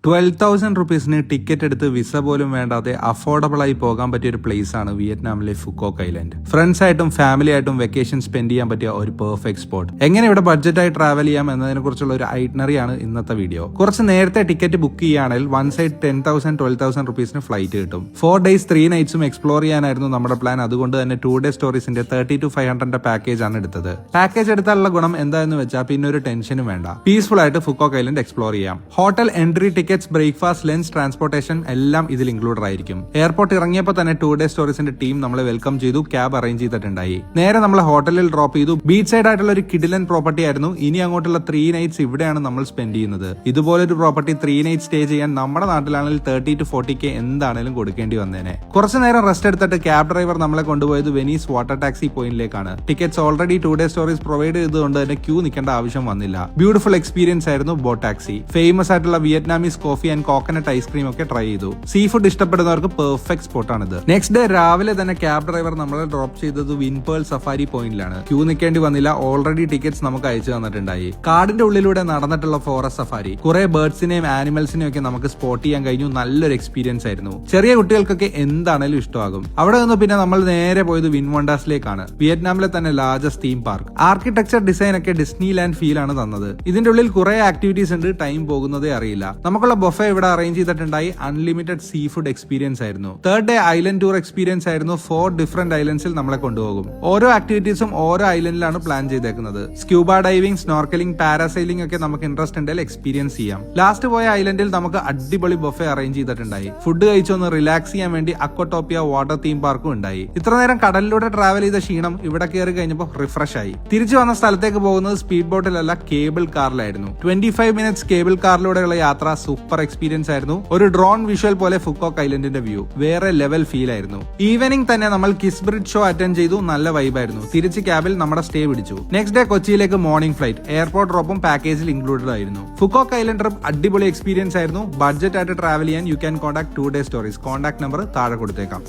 12,000 ticket എടുത്ത് visa പോലും വേണ്ടാതെ affordable ആയി പോകാൻ പറ്റിയ ഒരു പ്ലേസ് ആണ് വിയറ്റ്നാമിലെ ഫുക്കോക്ക് ഐലൻഡ്. ഫ്രണ്ട്സ് ആയിട്ടും ഫാമിലി ആയിട്ടും വെക്കേഷൻ സ്പെൻഡ് ചെയ്യാൻ പറ്റിയ ഒരു പെർഫെക്റ്റ് സ്പോട്ട്. എങ്ങനെ ഇവിടെ ബഡ്ജറ്റായി ട്രാവൽ ചെയ്യാം എന്നതിനെ കുറിച്ചുള്ള ഒരു ഐറ്റിനറി ആണ് ഇന്നത്തെ വീഡിയോ. കുറച്ച് നേരത്തെ ടിക്കറ്റ് ബുക്ക് ചെയ്യുകയാണെങ്കിൽ വൺ സൈഡ് 10,000 12,000 ഫ്ലൈറ്റ് കിട്ടും. 4 days 3 nights എക്സ്പ്ലോർ ചെയ്യാനായിരുന്നു നമ്മുടെ പ്ലാൻ. അതുകൊണ്ട് തന്നെ 2 days സ്റ്റോറീസിന്റെ 30 to 500 പാക്കേജ് ആണ് എടുത്തത്. പാക്കേജ് എടുത്താലുള്ള ഗുണം എന്താണെന്ന് വെച്ചാൽ പിന്നെ ഒരു ടെൻഷനും വേണ്ട. പീസ്ഫുൾ ആയിട്ട് ഫുക്കോക്ക് ഐലൻഡ് എക്സ്പ്ലോർ ചെയ്യാം. Hotel entry tickets, breakfast, lunch, transportation എല്ലാം ഇതിൽ ഇൻക്ലൂഡഡ് ആയിരിക്കും. എയർപോർട്ട് ഇറങ്ങിയപ്പോൾ തന്നെ 2 days സ്റ്റോറീസിന്റെ ടീം നമ്മളെ വെൽക്കം ചെയ്തു. ക്യാബ് അറേഞ്ച് ചെയ്തിട്ടുണ്ടായി. നേരെ നമ്മളെ ഹോട്ടലിൽ ഡ്രോപ്പ് ചെയ്തു. ബീച്ച് സൈഡ് ആയിട്ടുള്ള ഒരു കിഡിലൻ പ്രോപ്പർട്ടി ആയിരുന്നു. ഇനി അങ്ങോട്ടുള്ള 3 nights ഇവിടെയാണ് നമ്മൾ സ്പെൻഡ് ചെയ്യുന്നത്. ഇതുപോലൊരു പ്രോപ്പർട്ടി 3 nights സ്റ്റേ ചെയ്യാൻ നമ്മുടെ നാട്ടിലാണെങ്കിൽ 30 to 40K എന്താണേലും കൊടുക്കേണ്ടി വന്നേനെ. കുറച്ചു നേരം റെസ്റ്റ് എടുത്തിട്ട് ക്യാബ് ഡ്രൈവർ നമ്മളെ കൊണ്ടുപോയത് വെനീസ് വാട്ടർ ടാക്സി പോയിന്റിലേക്കാണ്. Tickets already 2 days stories provide ചെയ്തുകൊണ്ട് തന്നെ ക്യൂ നിൽക്കേണ്ട ആവശ്യം വന്നില്ല. ബ്യൂട്ടിഫുൾ എക്സ്പീരിയൻസ് ആയിരുന്നു ബോട്ട് ടാക്സി. ഫേമസ് ആയിട്ടുള്ള Vietnamese coffee and coconut ice cream ഒക്കെ ട്രൈ ചെയ്തു. സീ ഫുഡ് ഇഷ്ടപ്പെടുന്നവർക്ക് പെർഫെക്റ്റ് സ്പോട്ടാണിത്. നെക്സ്റ്റ് ഡേ രാവിലെ തന്നെ ക്യാബ് ഡ്രൈവർ നമ്മളെ ഡ്രോപ്പ് ചെയ്തത് വിൻപേൾ സഫാരി പോയിന്റിലാണ്. ക്യൂ നിൽക്കേണ്ടി വന്നില്ല. ഓൾറെഡി ടിക്കറ്റ്സ് നമുക്ക് അയച്ചു തന്നിട്ടുണ്ടായി. കാടിന്റെ ഉള്ളിലൂടെ നടന്നിട്ടുള്ള ഫോറസ്റ്റ് സഫാരി. കുറെ ബേർഡ്സിനെയും ആനിമൽസിനെയും ഒക്കെ നമുക്ക് സ്പോട്ട് ചെയ്യാൻ കഴിഞ്ഞു. നല്ലൊരു എക്സ്പീരിയൻസ് ആയിരുന്നു. ചെറിയ കുട്ടികൾക്കൊക്കെ എന്താണേലും ഇഷ്ടമാകും. അവിടെ നിന്ന് പിന്നെ നമ്മൾ നേരെ പോയത് വിൻ വണ്ടേഴ്സിലേക്കാണ്. വിയറ്റ്നാമിലെ തന്നെ largest theme park. Architecture design ഒക്കെ ഡിസ്നി ലാൻഡ് ഫീൽ ആണ് തന്നത്. ഇതിന്റെ ഉള്ളിൽ കുറെ ആക്ടിവിറ്റീസ് ഉണ്ട്. ടൈം പോകുന്നതേ അറിയില്ല. നമുക്കുള്ള ബൊഫെ ഇവിടെ അറേഞ്ച് ചെയ്തിട്ടുണ്ടായി. അൺലിമിറ്റഡ് സീ ഫുഡ് എക്സ്പീരിയൻസ് ആയിരുന്നു. 3rd day island tour experience ആയിരുന്നു. 4 ഡിഫറെന്റ് ഐലൻഡ്സിൽ നമ്മളെ കൊണ്ടുപോകും. ഓരോ ആക്ടിവിറ്റീസും ഓരോ ഐലൻഡിലാണ് പ്ലാൻ ചെയ്തേക്കുന്നത്. സ്ക്യൂബ ഡൈവിംഗ്, സ്നോർക്കലിംഗ്, പാരാസൈലിംഗ് ഒക്കെ നമുക്ക് ഇൻട്രസ്റ്റ് ഉണ്ടെങ്കിൽ എക്സ്പീരിയൻസ് ചെയ്യാം. ലാസ്റ്റ് പോയ ഐലൻഡിൽ നമുക്ക് അടിപൊളി ബൊഫെ അറേഞ്ച് ചെയ്തിട്ടുണ്ടായി. ഫുഡ് കഴിച്ചൊന്ന് റിലാക്സ് ചെയ്യാൻ വേണ്ടി അക്വട്ടോപ്പിയ വാട്ടർ തീം പാർക്കും ഉണ്ടായി. ഇത്ര നേരം കടലിലൂടെ ട്രാവൽ ചെയ്ത ക്ഷീണം ഇവിടെ കയറി കഴിഞ്ഞപ്പോൾ റിഫ്രഷ് ആയി. തിരിച്ചു വന്ന സ്ഥലത്തേക്ക് പോകുന്നത് സ്പീഡ് ബോട്ടിലല്ല, കേബിൾ കാറിലായിരുന്നു. 25 minutes കേബിൾ കാറിലൂടെയുള്ള യാത്ര സൂപ്പർ എക്സ്പീരിയൻസ് ആയിരുന്നു. ഒരു ഡ്രോൺ വിഷ്വൽ പോലെ ഫുക്കോക്ക് ഐലൻഡിന്റെ വ്യൂ വേറെ ലെവൽ ഫീൽ ആയിരുന്നു. ഈവനിംഗ് തന്നെ നമ്മൾ കിസ് ബ്രിഡ്ജ് ഷോ അറ്റൻഡ് ചെയ്തു. നല്ല വൈബായിരുന്നു. തിരിച്ച് ക്യാബിൽ നമ്മുടെ സ്റ്റേ പിടിച്ചു. നെക്സ്റ്റ് ഡേ കൊച്ചിയിലേക്ക് മോർണിംഗ് ഫ്ലൈറ്റ്. എയർപോർട്ട് ഡ്രോപ്പും പാക്കേജിൽ ഇൻക്ലൂഡഡ് ആയിരുന്നു. ഫുക്കോക്ക് ഐലൻഡ് ട്രിപ്പ് അടിപൊളി എക്സ്പീരിയൻസ് ആയിരുന്നു. ബഡ്ജറ്റ് ആയിട്ട് ട്രാവൽ ചെയ്യാൻ you can contact 2 days stories. Contact number താഴെ കൊടുത്തേക്കാം.